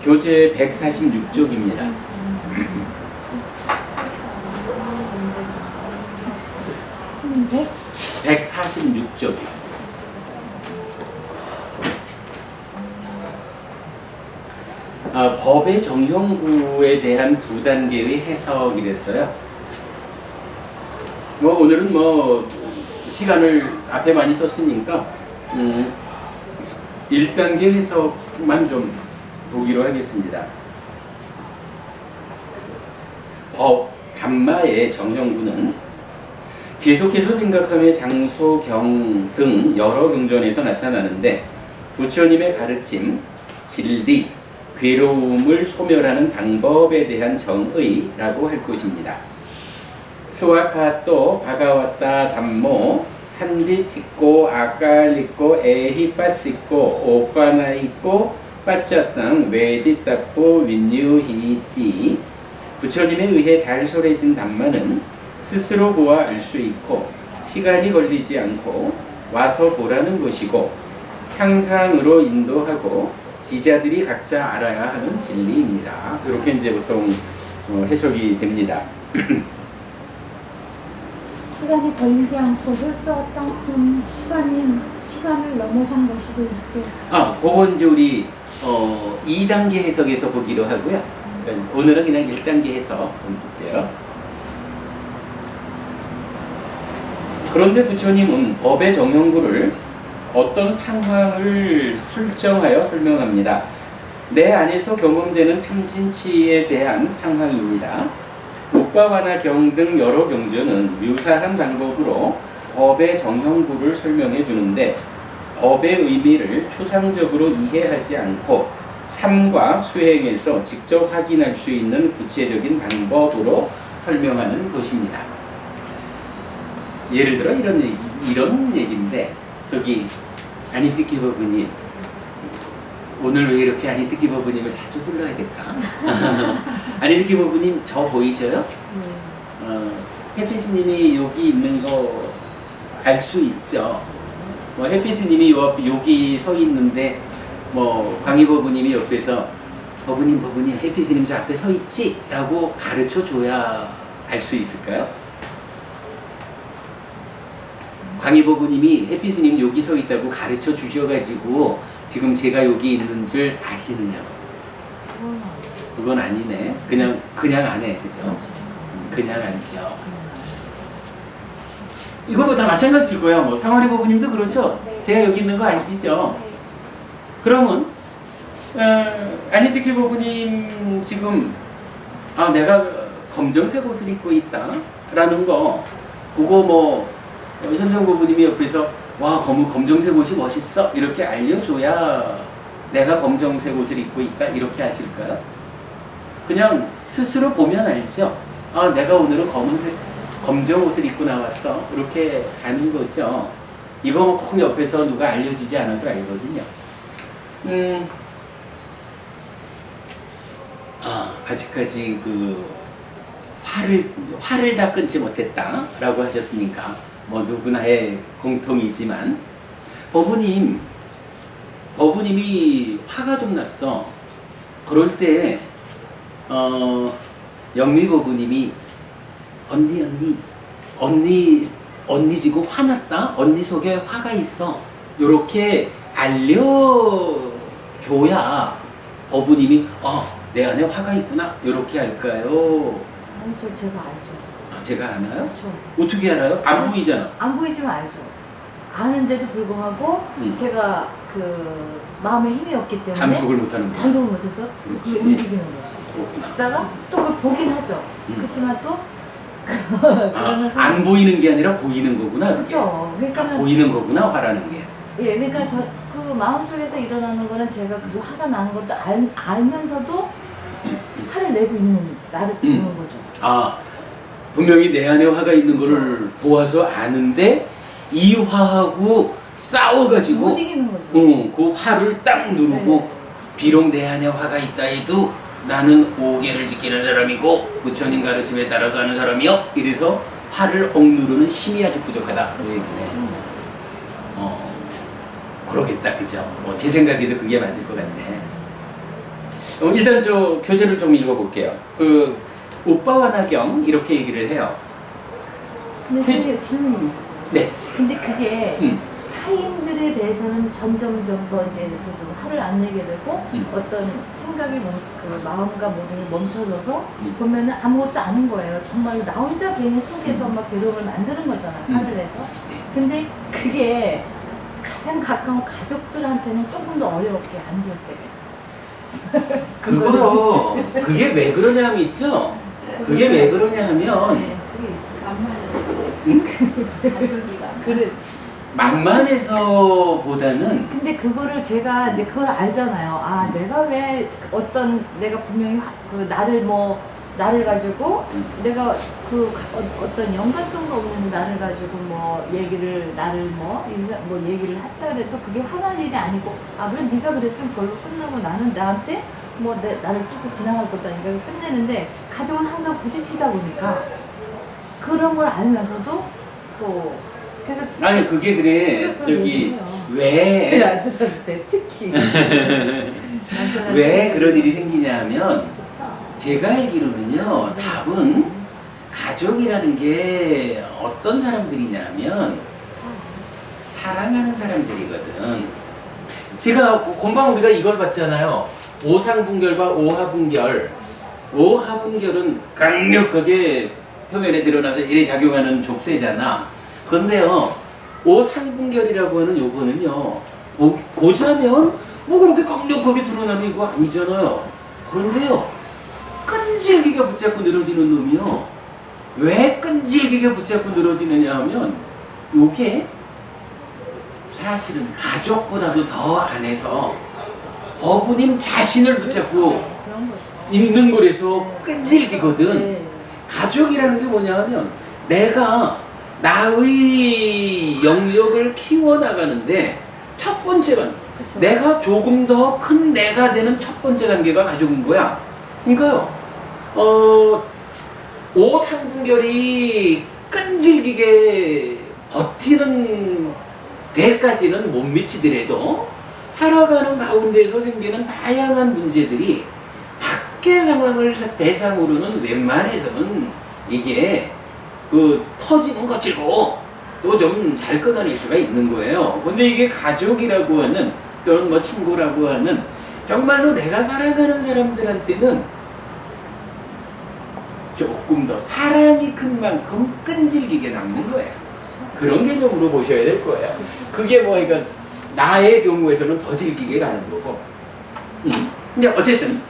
교재 146쪽입니다. 146쪽이요. 법의 정형구에 대한 두 단계의 해석이랬어요. 오늘은 시간을 앞에 많이 썼으니까 1단계 해석만 좀 보기로 하겠습니다. 법 담마의 정형구는 계속해서 생각함의 장소, 경 등 여러 경전에서 나타나는데 부처님의 가르침, 진리, 괴로움을 소멸하는 방법에 대한 정의라고 할 것입니다. 스와카또 바가와타 담모 산디티꼬 아칼리꼬 에히빠시꼬 오파나이꼬 빠짜땅 외디따뽀 윈유히띠. 부처님에 의해 잘 설해진 담마는 스스로 보아 알 수 있고 시간이 걸리지 않고 와서 보라는 것이고 향상으로 인도하고 지자들이 각자 알아야 하는 진리입니다. 이렇게 이제 보통 해석이 됩니다. 시간이 걸리지 않고 혈도가 시간을 넘어선 것이고 이렇게. 그건 이제 우리 2단계 해석에서 보기로 하고요. 그러니까 오늘은 그냥 1단계 해석 좀 볼게요. 그런데 부처님은 법의 정형구를 어떤 상황을 설정하여 설명합니다. 내 안에서 경험되는 탐진치에 대한 상황입니다. 옥바와나 경 등 여러 경전은 유사한 방법으로 법의 정형구를 설명해 주는데 법의 의미를 추상적으로 이해하지 않고 삶과 수행에서 직접 확인할 수 있는 구체적인 방법으로 설명하는 것입니다. 예를 들어 이런 얘기인데 저기 아니뜨기 버부님 오늘 왜 이렇게 아니뜨기 버부님을 자주 불러야 될까? 아니뜨기 버부님 저 보이셔요? 해피스님이 여기 있는 거 알 수 있죠. 해피스님이 여기 서 있는데 광희 버부님이 옆에서 버부님 해피스님 저 앞에 서 있지? 라고 가르쳐 줘야 알 수 있을까요? 광희 버부님이 해피스님 여기 서 있다고 가르쳐 주셔가지고 지금 제가 여기 있는 줄 아시느냐고. 그건 아니네. 그냥 안 해. 그죠? 그냥 안죠. 이거 다 마찬가지일 거예요. 상월이 버부님도 그렇죠? 제가 여기 있는 거 아시죠? 그러면 아니뜨키 버부님 지금 내가 검정색 옷을 입고 있다 라는 거 그거 현성 부부님이 옆에서 와 검정색 옷이 멋있어 이렇게 알려줘야 내가 검정색 옷을 입고 있다 이렇게 하실까요? 그냥 스스로 보면 알죠. 내가 오늘은 검정 옷을 입고 나왔어 이렇게 하는 거죠. 이거 꼭 옆에서 누가 알려주지 않아도 알거든요. 아직까지 화를 다 끊지 못했다 라고 하셨으니까 누구나의 공통이지만 버부님이 화가 좀 났어. 그럴 때 영미 버부님이 언니 지금 화났다? 언니 속에 화가 있어. 요렇게 알려줘야 버부님이 내 안에 화가 있구나 요렇게 할까요? 아니죠, 제가 알죠. 제가 아나요? 그렇죠. 어떻게 알아요? 안 보이잖아. 안 보이지만 알죠. 아는데도 불구하고 제가 마음에 힘이 없기 때문에 단속을 못하는 거야. 단속을 못해서 그렇지. 그걸 움직이는 거죠. 그렇구나. 그러다가 또 그걸 보긴 하죠. 그렇지만 또 그러면서 안 보이는 게 아니라 보이는 거구나. 그렇죠. 그러니까는 보이는 거구나 화라는 게. 예, 그러니까 그 마음속에서 일어나는 거는 제가 그 화가 나는 것도 알면서도 화를 내고 있는 나를 보는 거죠. 분명히 내 안에 화가 있는 거를 보아서 아는데 이 화하고 싸워가지고 못 이기는 거죠. 그 화를 딱 누르고 비록 내 안에 화가 있다 해도 나는 오계를 지키는 사람이고 부처님 가르침에 따라서 하는 사람이요. 이래서 화를 억누르는 힘이 아주 부족하다. 그 얘기네. 그러겠다, 그죠? 제 생각에도 그게 맞을 것 같네. 일단 저 교재를 좀 읽어볼게요. 그 오빠와 나경 이렇게 얘기를 해요. 근데 선생님 질문이 있어요. 네. 근데 그게 음. 타인들에 대해서는 점점 더 이제 좀 화를 안 내게 되고 어떤 생각이 그 마음과 몸이 멈춰져서 보면은 아무것도 아닌 거예요. 정말 나 혼자 괜히 속에서 막 괴로움을 만드는 거잖아요. 화를 내서. 근데 그게 가장 가까운 가족들한테는 조금 더 어렵게 안 될 때가 있어요. 그거 그게 왜 그러냐면 있죠. 그게 왜 그러냐 하면 네, 그게 있어요. 응? 가족이가 그래. 만만해서보다는 근데 그거를 제가 이제 그걸 알잖아요. 아, 내가 왜 내가 분명히 그 나를 가지고 내가 어떤 연관성도 없는 나를 가지고 얘기를 했다 그래도 그게 화날 일이 아니고, 아, 그래 네가 그랬으면 그걸로 끝나고 나는 나한테 나를 뚫고 지나갈 것도 아니까 끝내는데, 가족은 항상 부딪히다 보니까 그런 걸 알면서도 또 그래서 아니 그게 그래 저기 왜 남편한테 특히 왜 그런 일이 생기냐 하면 그렇죠. 제가 알기로는요 답은 가족이라는 게 어떤 사람들이냐면 사랑하는 사람들이거든. 제가 금방 우리가 이걸 봤잖아요. 오상분결과 오하분결. 오하분결은 강력하게 표면에 드러나서 이래 작용하는 족쇄잖아. 그런데요 오상분결이라고 하는 요거는요 보자면 그렇게 강력하게 드러나는 이거 아니잖아요. 그런데요 끈질기게 붙잡고 늘어지는 놈이요 왜 끈질기게 붙잡고 늘어지느냐 하면 요게 사실은 가족보다도 더 안에서 어부님 자신을 붙잡고 그런 거죠. 있는 거라서 끈질기거든. 네. 가족이라는 게 뭐냐 하면 내가 나의 영역을 키워나가는데 첫 번째는 그쵸. 내가 조금 더 큰 내가 되는 첫 번째 단계가 가족인 거야. 그러니까요 오상분결이 끈질기게 버티는 데까지는 못 미치더라도 살아가는 가운데서 생기는 다양한 문제들이 밖의 상황을 대상으로는 웬만해서는 이게 터지는 거치고 또 좀 잘 끊어낼 수가 있는 거예요. 근데 이게 가족이라고 하는 또는 친구라고 하는 정말로 내가 살아가는 사람들한테는 조금 더 사랑이 큰 만큼 끈질기게 남는 거예요. 그런 개념으로 보셔야 될 거예요. 그게 그러니까 나의 경우에서는 더 질기게 가는 거고. 근데 어쨌든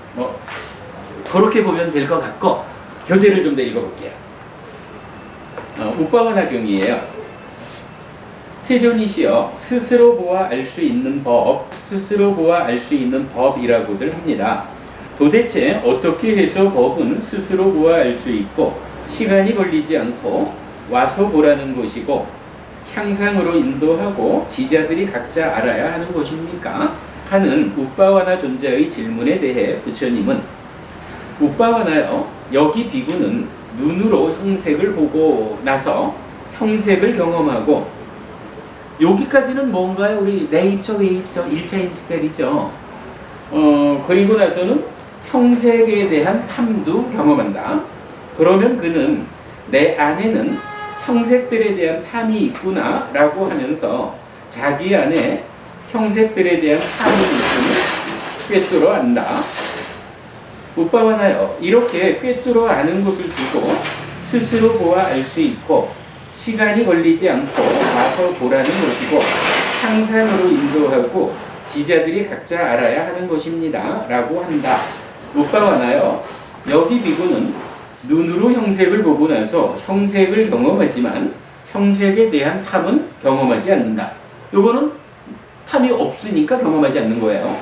그렇게 보면 될 것 같고 교재를 좀 더 읽어볼게요. 우빠와 나경이에요. 세존이시여 스스로 보아 알 수 있는 법, 스스로 보아 알 수 있는 법이라고들 합니다. 도대체 어떻게 해서 법은 스스로 보아 알 수 있고 시간이 걸리지 않고 와서 보라는 것이고 향상으로 인도하고 지자들이 각자 알아야 하는 것입니까? 하는 우빠와나 존재의 질문에 대해 부처님은 우빠와나여 여기 비구는 눈으로 형색을 보고 나서 형색을 경험하고 여기까지는 뭔가요? 우리 내입처, 외입처, 1차 인식들이죠. 그리고 나서는 형색에 대한 탐도 경험한다. 그러면 그는 내 안에는 형색들에 대한 탐이 있구나 라고 하면서 자기 안에 형색들에 대한 탐이 있음을 꿰뚫어 안다. 우빠와나여 이렇게 꿰뚫어 아는 것을 두고 스스로 보아 알 수 있고 시간이 걸리지 않고 와서 보라는 것이고 향상으로 인도하고 지자들이 각자 알아야 하는 것입니다 라고 한다. 우빠와나여 여기 비구는 눈으로 형색을 보고 나서 형색을 경험하지만 형색에 대한 탐은 경험하지 않는다. 요거는 탐이 없으니까 경험하지 않는 거예요.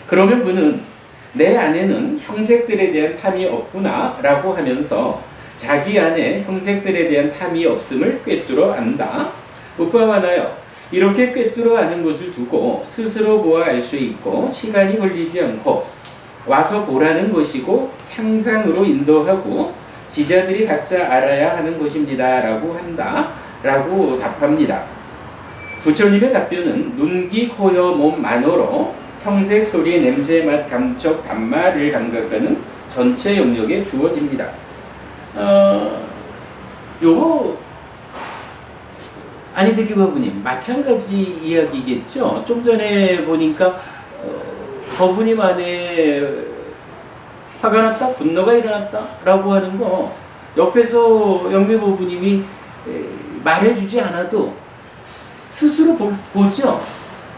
그러면 그는 내 안에는 형색들에 대한 탐이 없구나 라고 하면서 자기 안에 형색들에 대한 탐이 없음을 꿰뚫어 안다. 우빠와나여 이렇게 꿰뚫어 아는 것을 두고 스스로 보아 알 수 있고 시간이 걸리지 않고 와서 보라는 것이고 향상으로 인도하고 지자들이 각자 알아야 하는 것입니다 라고 한다 라고 답합니다. 부처님의 답변은 눈, 귀, 코, 여, 몸, 만으로 형색, 소리, 냄새, 맛, 감촉, 단말을 감각하는 전체 영역에 주어집니다. 요거 아니드기 과부님 마찬가지 이야기겠죠. 좀 전에 보니까 과부님 안에 화가 났다, 분노가 일어났다 라고 하는 거 옆에서 영미 과부님이 말해주지 않아도 스스로 보죠.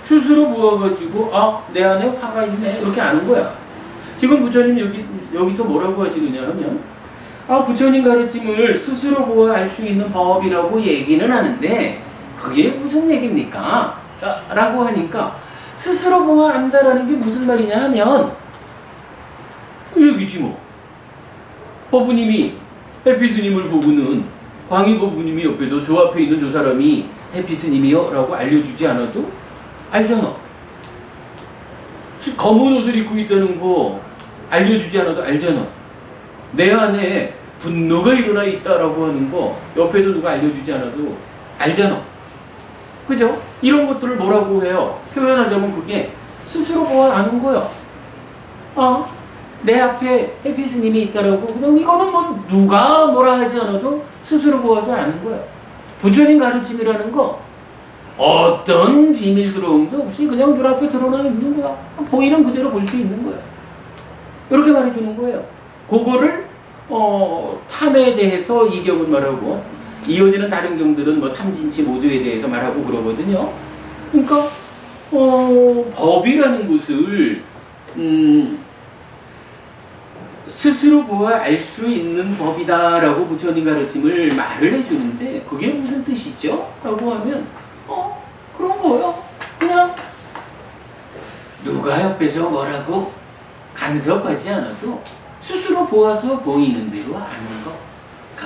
스스로 보아가지고 내 안에 화가 있네 이렇게 아는 거야. 지금 부처님 여기서 뭐라고 하시느냐 하면 부처님 가르침을 스스로 보아 알 수 있는 법이라고 얘기는 하는데 그게 무슨 얘기입니까? 라고 하니까 스스로 보아 안다라는 게 무슨 말이냐 하면 여기지 뭐. 법부님이 해피스님을 보고는 광희법부님이 옆에서 저 앞에 있는 저 사람이 해피스님이요 라고 알려주지 않아도 알잖아. 검은 옷을 입고 있다는 거 알려주지 않아도 알잖아. 내 안에 분노가 일어나 있다라고 하는 거 옆에서 누가 알려주지 않아도 알잖아. 그죠? 이런 것들을 뭐라고 해요? 표현하자면 그게 스스로 보아 아는 거야. 내 앞에 해피스님이 있다라고 그냥 이거는 뭐 누가 뭐라 하지 않아도 스스로 보아서 아는 거야. 부처님 가르침이라는 거 어떤 비밀스러움도 없이 그냥 눈 앞에 드러나 있는 거야. 보이는 그대로 볼 수 있는 거야. 이렇게 말해주는 거예요. 그거를 탐에 대해서 이 경은 말하고 이어지는 다른 경들은 뭐 탐진치 모두에 대해서 말하고 그러거든요. 그러니까 법이라는 것을 스스로 보아 알 수 있는 법이다라고 부처님 가르침을 말을 해주는데 그게 무슨 뜻이죠? 라고 하면 그런 거요. 그냥 누가 옆에서 뭐라고 간섭하지 않아도 스스로 보아서 보이는 대로 아는 거.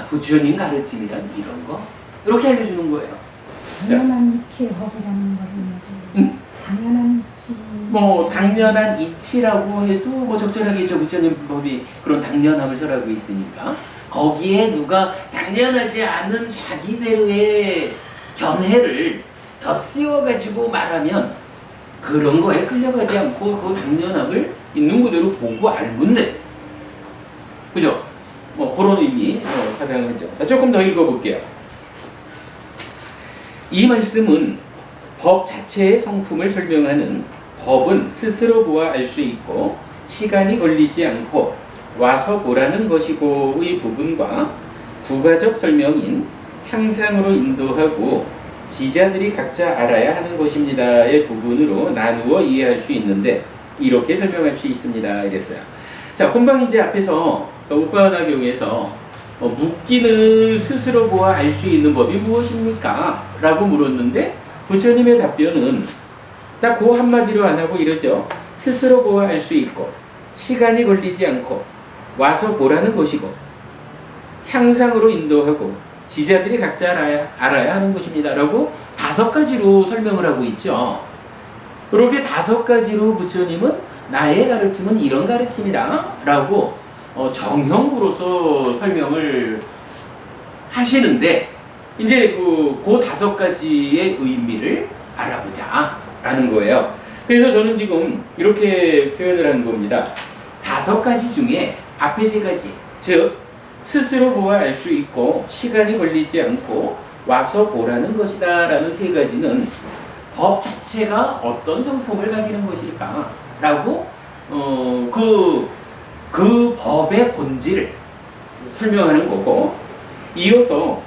부처님 가르침이란 이런 거. 이렇게 알려주는 거예요. 당연한 이치의 법이라는 거는 당연한 이치. 뭐 당연한 이치라고 해도 뭐 적절하겠죠. 부처님 법이 그런 당연함을 설하고 있으니까 거기에 누가 당연하지 않은 자기대로의 견해를 더 씌워가지고 말하면 그런 거에 끌려가지 않고 그 당연함을 있는 그대로 보고 알면 돼. 그죠? 뭐 그런 의미 가장하죠. 자, 조금 더 읽어볼게요. 이 말씀은 법 자체의 성품을 설명하는 법은 스스로 보아 알 수 있고 시간이 걸리지 않고 와서 보라는 것이고의 부분과 부가적 설명인 향상으로 인도하고 지자들이 각자 알아야 하는 것입니다의 부분으로 나누어 이해할 수 있는데 이렇게 설명할 수 있습니다. 이랬어요. 자, 금방 이제 앞에서 우파나경에서 묻기는 스스로 보아 알 수 있는 법이 무엇입니까? 라고 물었는데 부처님의 답변은 딱 그 한마디로 안 하고 이러죠. 스스로 보아 알 수 있고 시간이 걸리지 않고 와서 보라는 것이고 향상으로 인도하고 지자들이 각자 알아야 하는 것입니다. 라고 5가지로 설명을 하고 있죠. 그렇게 5가지로 부처님은 나의 가르침은 이런 가르침이다 라고 정형으로서 설명을 하시는데 이제 그 5가지의 의미를 알아보자 라는 거예요. 그래서 저는 지금 이렇게 표현을 하는 겁니다. 5가지 중에 앞에 3가지, 즉 스스로 보아 알 수 있고 시간이 걸리지 않고 와서 보라는 것이다 라는 3가지는 법 자체가 어떤 성품을 가지는 것일까 라고 그 법의 본질을 설명하는 거고 이어서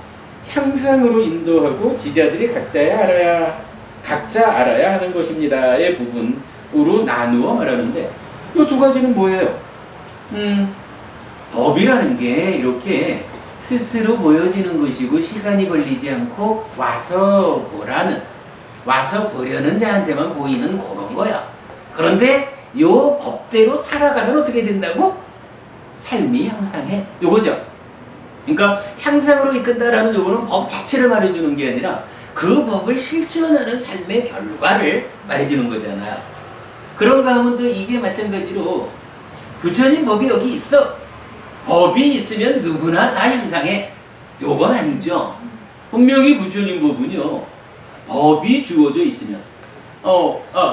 향상으로 인도하고 지자들이 각자 알아야 하는 것입니다의 부분으로 나누어 말하는데 이 2가지는 뭐예요? 법이라는 게 이렇게 스스로 보여지는 것이고 시간이 걸리지 않고 와서 보려는 자한테만 보이는 그런 거야. 그런데 요 법대로 살아가면 어떻게 된다고? 삶이 향상해. 요거죠. 그러니까 향상으로 이끈다라는 요거는 법 자체를 말해주는 게 아니라 그 법을 실천하는 삶의 결과를 말해주는 거잖아요. 그런가 하면 또 이게 마찬가지로 부처님 법이 여기 있어. 법이 있으면 누구나 다 향상해. 요건 아니죠. 분명히 부처님 법은요. 법이 주어져 있으면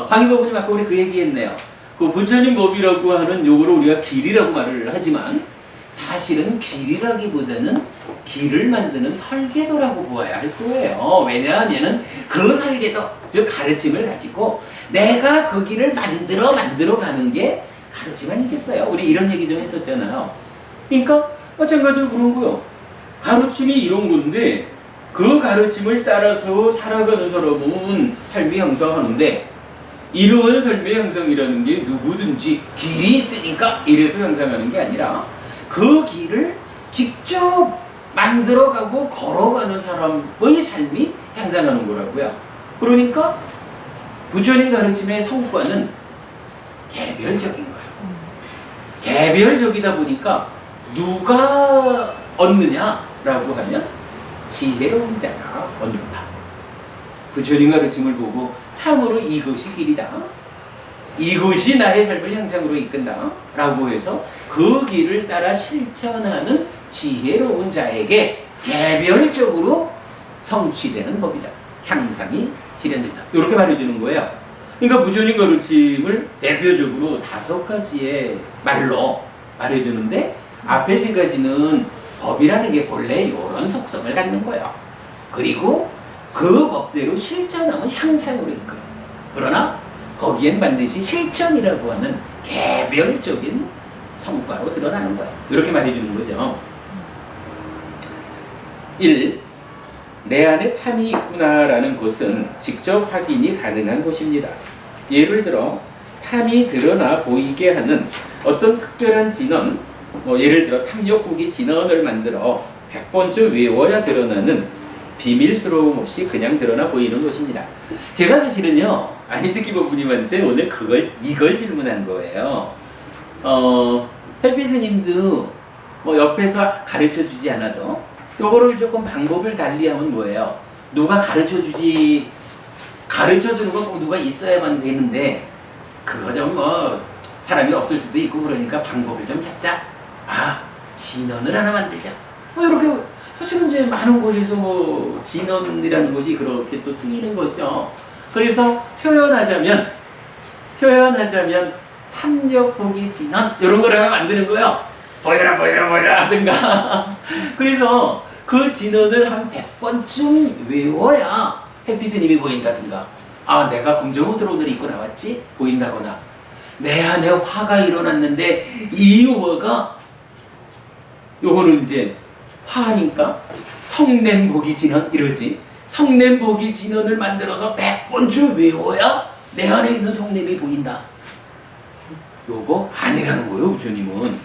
광희법원님 아까 우리 그 얘기했네요. 그 부처님 법이라고 하는 요거를 우리가 길이라고 말을 하지만 사실은 길이라기보다는 길을 만드는 설계도라고 보아야 할 거예요. 왜냐하면은 그 설계도, 즉 가르침을 가지고 내가 그 길을 만들어 가는 게 가르침 아니겠어요? 우리 이런 얘기 좀 했었잖아요. 그러니까 마찬가지로 그런 거요. 가르침이 이런 건데 그 가르침을 따라서 살아가는 사람은 삶이 향상하는데 이러한 삶의 향상이라는 게 누구든지 길이 있으니까 이래서 향상하는 게 아니라 그 길을 직접 만들어가고 걸어가는 사람의 삶이 향상하는 거라고요. 그러니까 부처님 가르침의 성과는 개별적인 거예요. 개별적이다 보니까 누가 얻느냐라고 하면 지혜로운 자가 얻는다. 부처님 가르침을 보고 참으로 이것이 길이다, 이것이 나의 삶을 향상으로 이끈다 라고 해서 그 길을 따라 실천하는 지혜로운 자에게 개별적으로 성취되는 법이다, 향상이 실현된다, 이렇게 말해주는 거예요. 그러니까 부처님 가르침을 대표적으로 5가지의 말로 말해주는데 앞에 3가지는 법이라는 게 본래 이런 속성을 갖는 거예요. 그리고 그 법대로 실천하면 향상으로 이끌어. 그러나 거기엔 반드시 실천이라고 하는 개별적인 성과로 드러나는 거예요. 이렇게 말해주는 거죠. 1. 내 안에 탐이 있구나라는 것은 직접 확인이 가능한 것입니다. 예를 들어 탐이 드러나 보이게 하는 어떤 특별한 진언, 예를 들어 탐욕국이 진언을 만들어 100번쯤 외워야 드러나는 비밀스러움 없이 그냥 드러나 보이는 것입니다. 제가 사실은요, 안희특기법부님한테 오늘 이걸 질문한 거예요. 헬피 스님도 옆에서 가르쳐 주지 않아도 요거를 조금 방법을 달리하면 뭐예요? 누가 가르쳐 주는 건 꼭 누가 있어야만 되는데 그거 좀 사람이 없을 수도 있고 그러니까 방법을 좀 찾자. 진언을 하나 만들자. 이렇게 사실은 이제 많은 곳에서 진언이라는 것이 그렇게 또 쓰이는 거죠. 그래서 표현하자면 탐욕보기 진언 이런 걸 하나 만드는 거예요. 보여라 하든가. 그래서 그 진언을 한 100번쯤 외워야 햇빛스님이 보인다든가, 내가 검정 옷을 오늘 입고 나왔지? 보인다거나, 내 안에 화가 일어났는데 이 화가, 요거는 이제 화니까 성냄보기 진언 이러지. 성냄보기 진언을 만들어서 100번쯤 외워야 내 안에 있는 성냄이 보인다. 요거 아니라는 거예요. 부처님은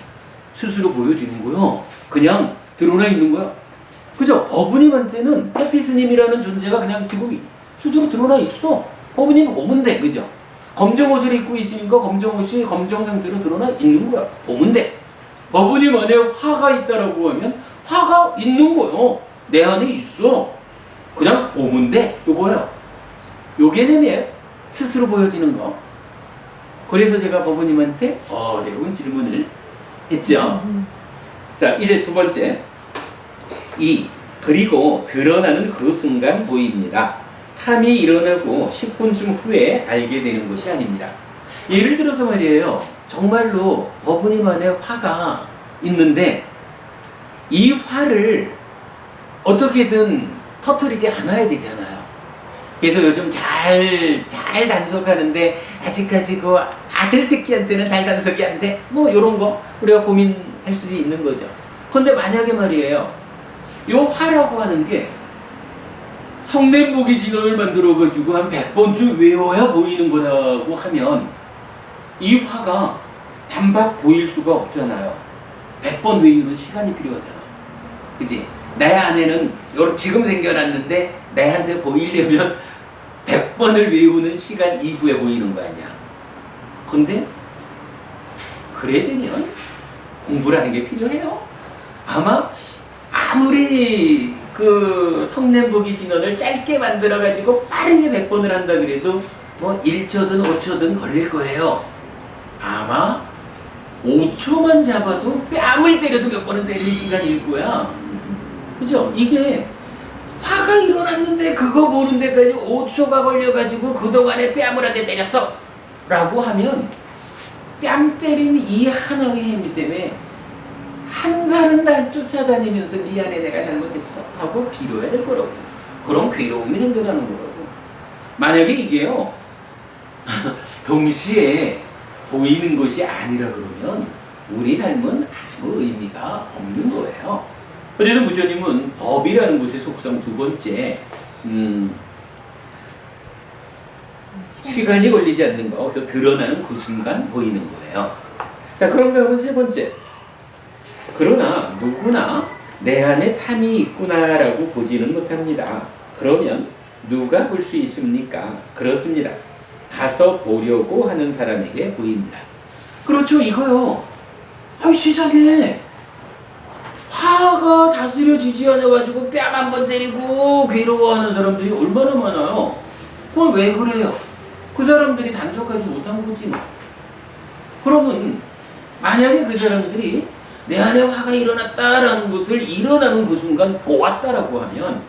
스스로 보여주는 거예요. 그냥 드러나 있는 거야. 그죠? 법부님한테는 햇빛스님이라는 존재가 그냥 지금 스스로 드러나 있어. 법부님 보면 돼. 그죠? 검정 옷을 입고 있으니까 검정 옷이 검정 상태로 드러나 있는 거야. 보면 돼. 법부님 안에 화가 있다라고 하면 화가 있는 거요. 내 안에 있어. 그냥 보면 돼. 요거요. 요게 내면 스스로 보여지는 거. 그래서 제가 법부님한테 어려운 질문을 했죠. 자, 이제 2번째. 그리고 드러나는 그 순간 보입니다. 탐이 일어나고 10분쯤 후에 알게 되는 것이 아닙니다. 예를 들어서 말이에요. 정말로 법부님 안에 화가 있는데 이 화를 어떻게든 터뜨리지 않아야 되잖아요. 그래서 요즘 잘 단속하는데 아직까지 그 아들 새끼한테는 잘 단속이 안 돼. 요런 거 우리가 고민할 수도 있는 거죠. 근데 만약에 말이에요. 요 화라고 하는 게 성냄보기 진언을 만들어가지고 한 100번쯤 외워야 보이는 거라고 하면 이 화가 단박 보일 수가 없잖아요. 100번 외우는 시간이 필요하잖아. 그치? 내 안에는 지금 생겨났는데 내한테 보이려면 100번을 외우는 시간 이후에 보이는 거 아니야. 근데 그래야 되면 공부라는 게 필요해요. 아무리 그 성냄보기 진언을 짧게 만들어가지고 빠르게 100번을 한다 그래도 1초든 5초든 걸릴 거예요. 아마 5초만 잡아도 뺨을 때려도 몇 번은 때릴 시간일 거야. 그죠? 이게 화가 일어났는데 그거 보는 데까지 5초가 걸려가지고 그동안에 뺨을 한 대 때렸어 라고 하면 뺨 때린 이 하나의 행위 때문에 한 달은 날 쫓아다니면서 미안해 내가 잘못했어 하고 빌어야 될 거라고. 그런 괴로움이 생겨나는 거라고. 만약에 이게요 동시에 보이는 것이 아니라 그러면 우리 삶은 아무 의미가 없는 거예요. 어쨌든 부처님은 법이라는 것의 속성 두 번째, 시간이 걸리지 않는 거, 그래서 드러나는 그 순간 보이는 거예요. 자, 그런가 하면 세 번째, 그러나 누구나 내 안에 탐이 있구나라고 보지는 못합니다. 그러면 누가 볼 수 있습니까? 그렇습니다. 가서 보려고 하는 사람에게 보입니다. 그렇죠, 이거요. 세상에 화가 다스려지지 않아가지고 뺨 한 번 때리고 괴로워하는 사람들이 얼마나 많아요. 그건 왜 그래요? 그 사람들이 단속하지 못한 거지 뭐. 그러면 만약에 그 사람들이 내 안에 화가 일어났다라는 것을 일어나는 그 순간 보았다라고 하면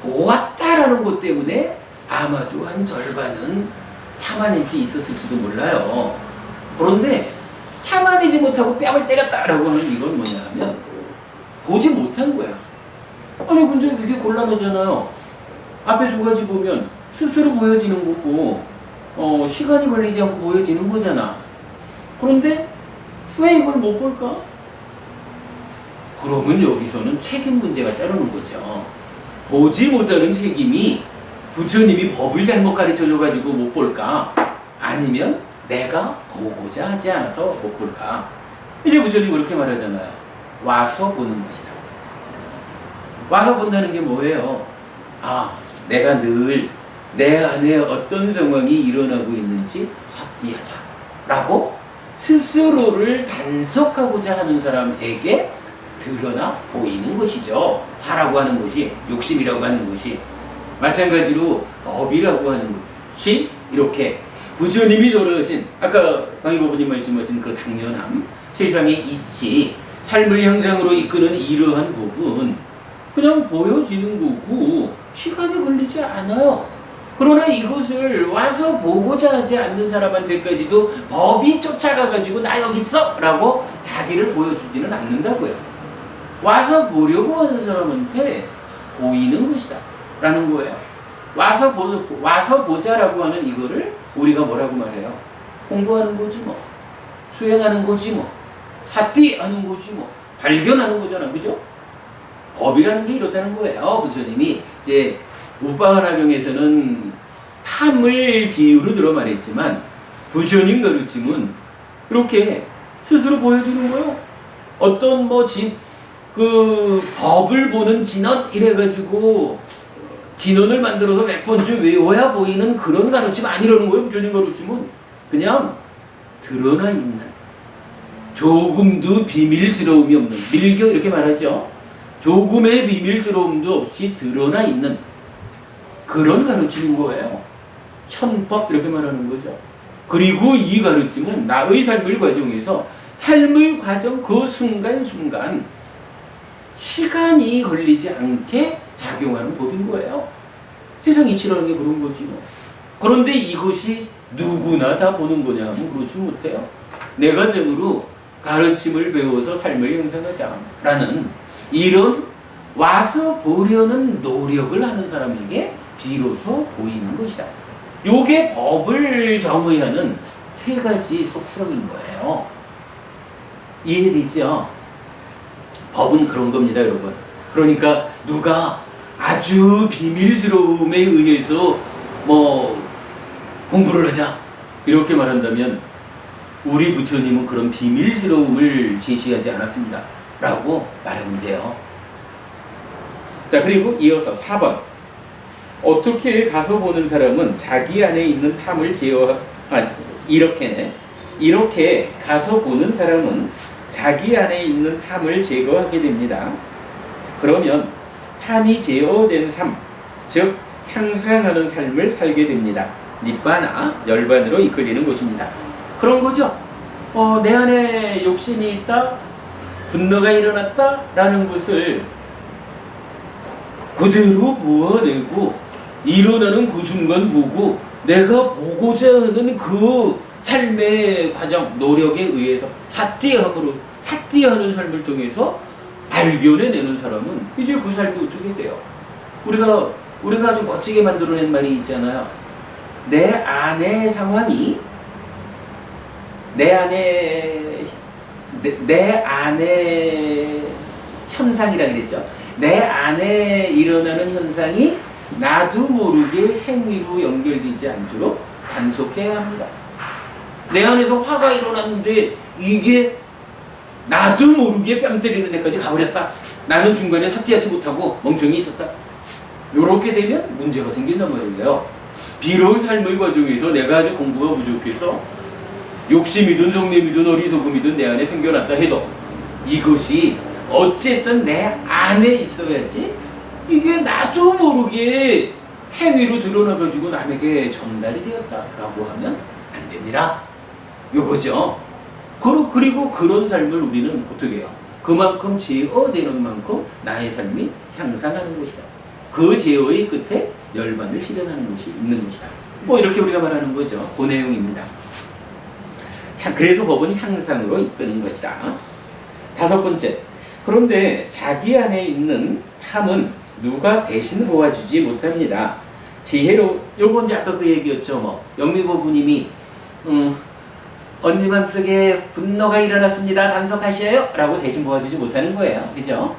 보았다라는 것 때문에 아마도 한 절반은 참아낼 수 있었을지도 몰라요. 그런데 참아내지 못하고 뺨을 때렸다라고 하는 이건 뭐냐 하면 보지 못한 거야. 아니 근데 그게 곤란하잖아요. 앞에 두 가지 보면 스스로 보여지는 거고 시간이 걸리지 않고 보여지는 거잖아. 그런데 왜 이걸 못 볼까? 그러면 여기서는 책임 문제가 따르는 거죠. 보지 못하는 책임이 부처님이 법을 잘못 가르쳐줘가지고 못 볼까? 아니면 내가 보고자 하지 않아서 못 볼까? 이제 부처님 그렇게 말하잖아요. 와서 보는 것이다. 와서 본다는 게 뭐예요? 내가 늘 내 안에 어떤 상황이 일어나고 있는지 삽디하자 라고 스스로를 단속하고자 하는 사람에게 드러나 보이는 것이죠. 화라고 하는 것이, 욕심이라고 하는 것이. 마찬가지로 법이라고 하는 것이 이렇게 부처님이 돌아오신 아까 광희보부님 말씀하신 그 당연함, 세상의 이치, 삶을 향상으로 이끄는 이러한 법은 그냥 보여지는 거고 시간이 걸리지 않아요. 그러나 이것을 와서 보고자 하지 않는 사람한테까지도 법이 쫓아가가지고 나 여기 있어! 라고 자기를 보여주지는 않는다고요. 와서 보려고 하는 사람한테 보이는 것이다 라는 거예요. 와서 보자라고 하는 이거를 우리가 뭐라고 말해요? 공부하는 거지 뭐. 수행하는 거지 뭐. 사띠하는 거지 뭐. 발견하는 거잖아. 그죠? 법이라는 게 이렇다는 거예요. 부처님이 이제 우빠가나경에서는 탐을 비유로 들어 말했지만 부처님 가르침은 이렇게 스스로 보여주는 거예요. 어떤 그 법을 보는 진언 이래가지고 진언을 만들어서 몇 번쯤 외워야 보이는 그런 가르침 아니라는 거예요. 부처님 가르침은 그냥 드러나 있는 조금도 비밀스러움이 없는, 밀교 이렇게 말하죠. 조금의 비밀스러움도 없이 드러나 있는 그런 가르침인 거예요. 현법 이렇게 말하는 거죠. 그리고 이 가르침은 나의 삶의 과정에서 삶의 과정 그 순간순간 시간이 걸리지 않게 작용하는 법인 거예요. 세상 이치라는 게 그런 거지 뭐. 그런데 이것이 누구나 다 보는 거냐 하면 그렇지 못해요. 내가 정으로 가르침을 배워서 삶을 형성하자 라는 이런 와서 보려는 노력을 하는 사람에게 비로소 보이는 것이다. 요게 법을 정의하는 세 가지 속성인 거예요. 이해되죠? 법은 그런 겁니다, 여러분. 그러니까 누가 아주 비밀스러움에 의해서 공부를 하자 이렇게 말한다면 우리 부처님은 그런 비밀스러움을 제시하지 않았습니다 라고 말하면 돼요. 자, 그리고 이어서 4번. 어떻게 가서 보는 사람은 자기 안에 있는 탐을 이렇게 가서 보는 사람은 자기 안에 있는 탐을 제거하게 됩니다. 그러면 탐이 제어된 삶, 즉 향상하는 삶을 살게 됩니다. 니빠나 열반으로 이끌리는 것입니다. 그런 거죠. 내 안에 욕심이 있다, 분노가 일어났다 라는 것을 그대로 부어내고 일어나는 그 순간 보고 내가 보고자 하는 그 삶의 과정, 노력에 의해서 사띠하는 삶을 통해서 발견해내는 사람은 이제 그 삶이 어떻게 돼요? 우리가 아주 멋지게 만들어낸 말이 있잖아요. 내 안의 상황이 내 안의 현상이라 그랬죠. 내 안에 일어나는 현상이 나도 모르게 행위로 연결되지 않도록 단속해야 합니다. 내 안에서 화가 일어났는데 이게 나도 모르게 뺨 때리는 데까지 가버렸다. 나는 중간에 삭제하지 못하고 멍청이 있었다. 이렇게 되면 문제가 생긴단 말이에요. 비록 삶의 과정에서 내가 아주 공부가 부족해서 욕심이든 성냄이든 어리석음이든 내 안에 생겨났다 해도 이것이 어쨌든 내 안에 있어야지 이게 나도 모르게 행위로 드러나가지고 남에게 전달이 되었다라고 하면 안 됩니다. 요거죠. 그리고 그런 삶을 우리는 어떻게 해요? 그만큼 제어되는 만큼 나의 삶이 향상하는 것이다. 그 제어의 끝에 열반을 실현하는 것이 있는 것이다. 뭐 이렇게 우리가 말하는 거죠. 그 내용입니다. 그래서 법은 향상으로 이끄는 것이다. 다섯 번째. 그런데 자기 안에 있는 탐은 누가 대신 보아주지 못합니다. 지혜로, 요거 이제 아까 그 얘기였죠. 뭐 영미고부님이 언니 맘속에 분노가 일어났습니다. 단속하셔요. 라고 대신 보아주지 못하는 거예요. 그죠?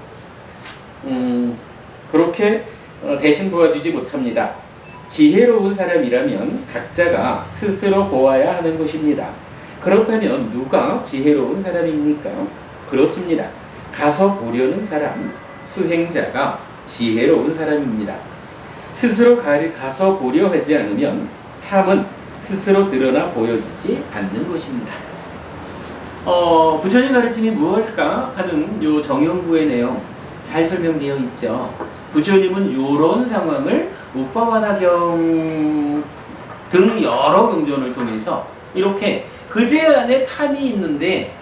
그렇게 대신 보아주지 못합니다. 지혜로운 사람이라면 각자가 스스로 보아야 하는 것입니다. 그렇다면 누가 지혜로운 사람입니까? 그렇습니다. 가서 보려는 사람, 수행자가 지혜로운 사람입니다. 스스로 가서 보려 하지 않으면 탐은 스스로 드러나 보여지지 않는 것입니다. 부처님 가르침이 무엇일까 하는 요 정형부의 내용 잘 설명되어 있죠. 부처님은 이런 상황을 우빠와나경 등 여러 경전을 통해서 이렇게 그대 안에 탐이 있는데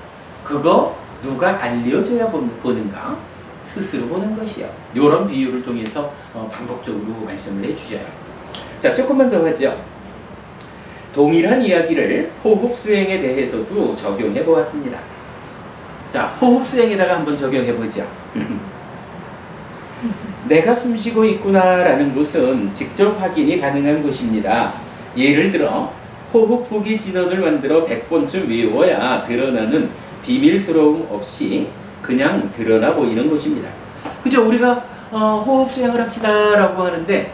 그거 누가 알려줘야 보는가? 스스로 보는 것이요. 이런 비유를 통해서 반복적으로 말씀을 해주셔요. 자, 조금만 더 하죠. 동일한 이야기를 호흡 수행에 대해서도 적용해 보았습니다. 자, 호흡 수행에다가 한번 적용해 보죠. 내가 숨쉬고 있구나라는 것은 직접 확인이 가능한 것입니다. 예를 들어 호흡 보기 진원을 만들어 100번쯤 외워야 드러나는 비밀스러움 없이 그냥 드러나 보이는 것입니다. 그죠? 우리가 호흡 수행을 합시다라고 하는데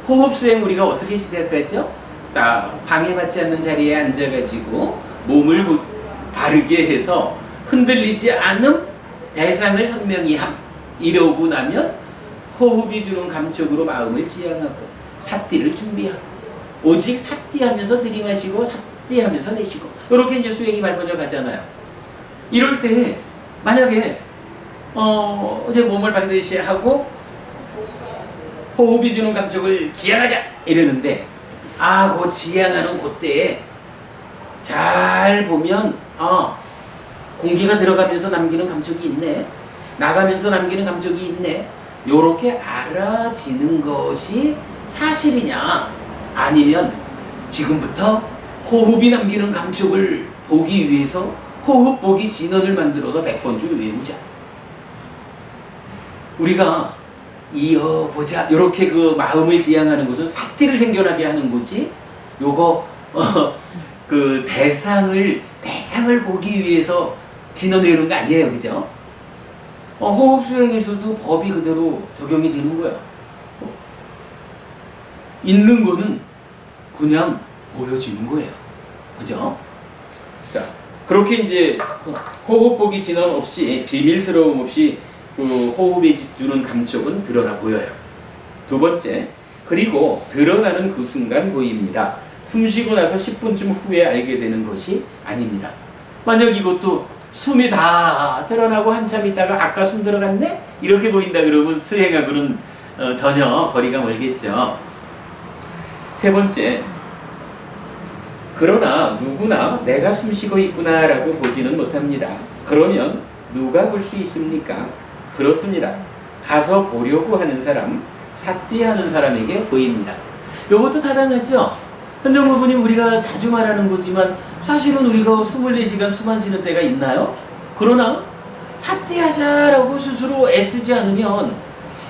호흡 수행 우리가 어떻게 시작하죠? 방해받지 않는 자리에 앉아가지고 몸을 바르게 해서 흔들리지 않음 대상을 선명히 함. 이러고 나면 호흡이 주는 감촉으로 마음을 지향하고 삿띠를 준비하고 오직 삿띠하면서 들이마시고 삿띠하면서 내쉬고 이렇게 이제 수행이 밟아져 가잖아요. 이럴 때 만약에 이제 몸을 반드시 하고 호흡이 주는 감촉을 지향하자 이러는데 그 지향하는 그때에 잘 보면 공기가 들어가면서 남기는 감촉이 있네, 나가면서 남기는 감촉이 있네, 요렇게 알아지는 것이 사실이냐 아니면 지금부터 호흡이 남기는 감촉을 보기 위해서 호흡 보기 진원을 만들어서 100번쯤 외우자. 우리가 이어보자. 요렇게 그 마음을 지향하는 것은 사티를 생겨나게 하는 거지. 요거 그 대상을 보기 위해서 진원 외우는 거 아니에요. 그죠? 호흡 수행에서도 법이 그대로 적용이 되는 거야. 있는 거는 그냥 보여지는 거예요. 그죠? 자, 그렇게 이제 호흡 보기 진원 없이 비밀스러움 없이 그 호흡이 주는 감촉은 드러나 보여요. 두 번째, 그리고 드러나는 그 순간 보입니다. 숨 쉬고 나서 10분쯤 후에 알게 되는 것이 아닙니다. 만약 이것도 숨이 다 드러나고 한참 있다가 아까 숨 들어갔네? 이렇게 보인다 그러면 수행하고는 전혀 거리가 멀겠죠. 세 번째, 그러나 누구나 내가 숨 쉬고 있구나 라고 보지는 못합니다. 그러면 누가 볼 수 있습니까? 그렇습니다. 가서 보려고 하는 사람, 삿띠하는 사람에게 보입니다. 이것도 타당하죠? 현정부부님 우리가 자주 말하는 거지만 사실은 우리가 24시간 숨 안 쉬는 때가 있나요? 그러나 삿띠하자라고 스스로 애쓰지 않으면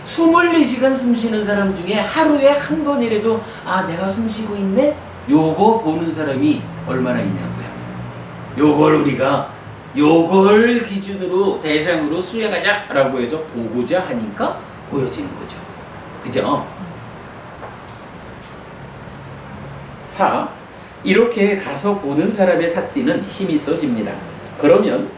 24시간 숨 쉬는 사람 중에 하루에 한 번이라도 아 내가 숨 쉬고 있네? 요거 보는 사람이 얼마나 있냐고요. 요걸 우리가 요걸 기준으로 대상으로 수행하자라고 해서 보고자 하니까 보여지는 거죠. 그죠? 4. 이렇게 가서 보는 사람의 삿띠는 힘이 써집니다. 그러면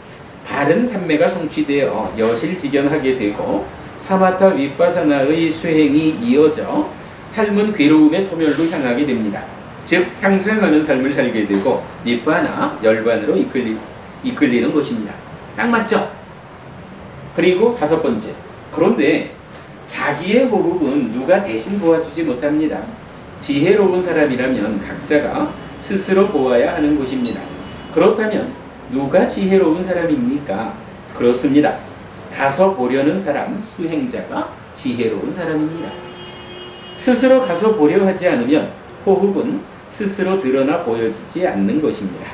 바른 삼매가 성취되어 여실직연하게 되고 사마타 윗바사나의 수행이 이어져 삶은 괴로움의 소멸로 향하게 됩니다. 즉 향수행하는 삶을 살게 되고 니바나 열반으로 이끌리는 것입니다. 딱 맞죠? 그리고 5번째, 그런데 자기의 호흡은 누가 대신 보아주지 못합니다. 지혜로운 사람이라면 각자가 스스로 보아야 하는 것입니다. 그렇다면 누가 지혜로운 사람입니까? 그렇습니다. 가서 보려는 사람, 수행자가 지혜로운 사람입니다. 스스로 가서 보려 하지 않으면 호흡은 스스로 드러나 보여지지 않는 것입니다.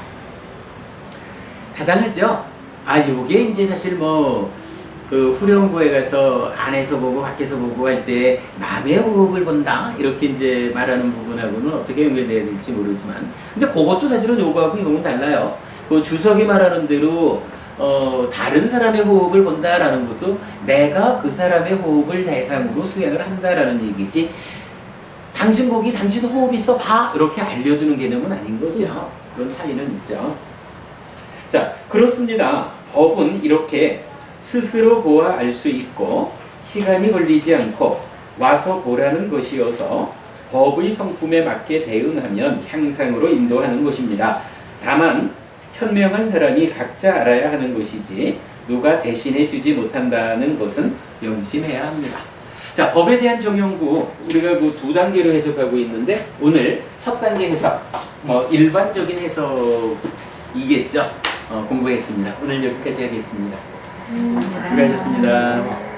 타당하죠? 이게 이제 사실 그 후련부에 가서 안에서 보고 밖에서 보고 할 때 남의 호흡을 본다 이렇게 이제 말하는 부분하고는 어떻게 연결돼야 될지 모르지만 근데 그것도 사실은 요거하고 이거는 달라요. 그 주석이 말하는 대로 다른 사람의 호흡을 본다라는 것도 내가 그 사람의 호흡을 대상으로 수행을 한다라는 얘기지 당신 거기 당신 호흡 있어 봐 이렇게 알려주는 개념은 아닌 거죠. 그런 차이는 있죠. 자, 그렇습니다. 법은 이렇게 스스로 보아 알 수 있고 시간이 걸리지 않고 와서 보라는 것이어서 법의 성품에 맞게 대응하면 향상으로 인도하는 것입니다. 다만 현명한 사람이 각자 알아야 하는 것이지 누가 대신해 주지 못한다는 것은 명심해야 합니다. 자, 법에 대한 정용구 우리가 그 2단계로 해석하고 있는데 오늘 첫 단계 해석 일반적인 해석이겠죠. 공부했습니다. 오늘 여기까지 하겠습니다. 수고하셨습니다.